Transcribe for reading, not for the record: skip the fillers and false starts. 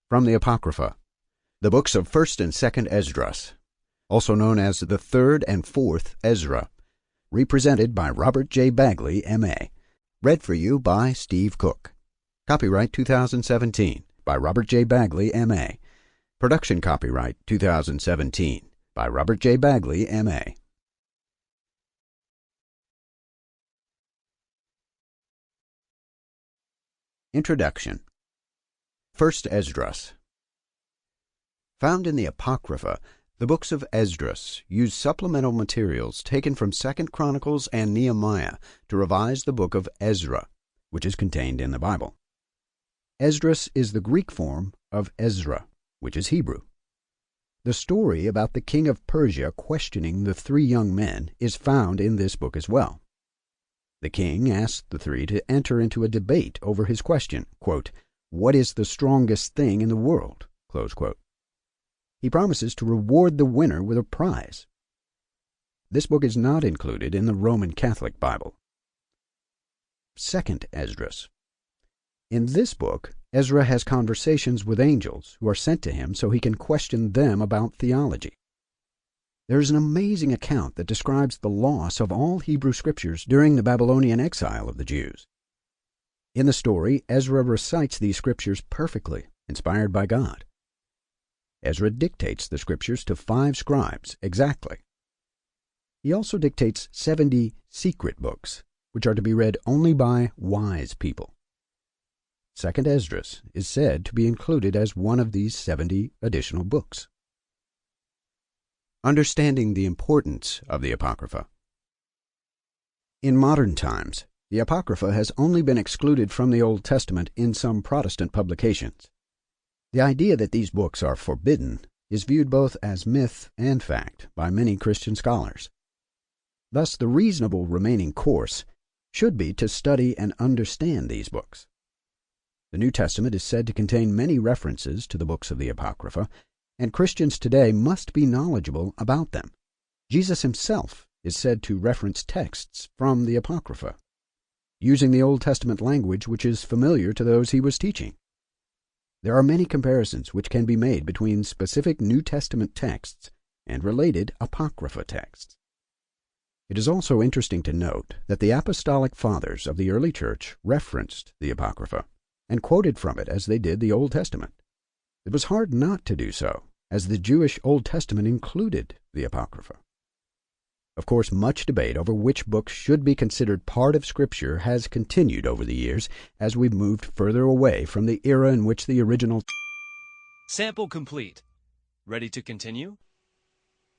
From the Apocrypha, the books of 1st and 2nd Esdras, also known as the 3rd and 4th Ezra, represented by Robert J. Bagley, M.A., read for you by Steve Cook. Copyright 2017 by Robert J. Bagley, M.A. Production copyright 2017 by Robert J. Bagley, M.A. Introduction. 1st Esdras. Found in the Apocrypha, the books of Esdras use supplemental materials taken from II Chronicles and Nehemiah to revise the book of Ezra, which is contained in the Bible. Esdras is the Greek form of Ezra, which is Hebrew. The story about the King of Persia questioning the 3 young men is found in this book as well. The king asked the 3 to enter into a debate over his question, quote, "What is the strongest thing in the world?" Close quote. He promises to reward the winner with a prize. This book is not included in the Roman Catholic Bible. 2nd Esdras. In this book, Ezra has conversations with angels who are sent to him so he can question them about theology. There is an amazing account that describes the loss of all Hebrew scriptures during the Babylonian exile of the Jews. In the story, Ezra recites these scriptures perfectly, inspired by God. Ezra dictates the scriptures to 5 scribes exactly. He also dictates 70 secret books, which are to be read only by wise people. 2nd Esdras is said to be included as one of these 70 additional books. Understanding the importance of the Apocrypha. In modern times, the Apocrypha has only been excluded from the Old Testament in some Protestant publications. The idea that these books are forbidden is viewed both as myth and fact by many Christian scholars. Thus, the reasonable remaining course should be to study and understand these books. The New Testament is said to contain many references to the books of the Apocrypha, and Christians today must be knowledgeable about them. Jesus himself is said to reference texts from the Apocrypha, using the Old Testament language which is familiar to those he was teaching. There are many comparisons which can be made between specific New Testament texts and related Apocrypha texts. It is also interesting to note that the Apostolic Fathers of the early Church referenced the Apocrypha and quoted from it as they did the Old Testament. It was hard not to do so, as the Jewish Old Testament included the Apocrypha. Of course, much debate over which books should be considered part of Scripture has continued over the years as we've moved further away from the era in which the original... Sample complete. Ready to continue?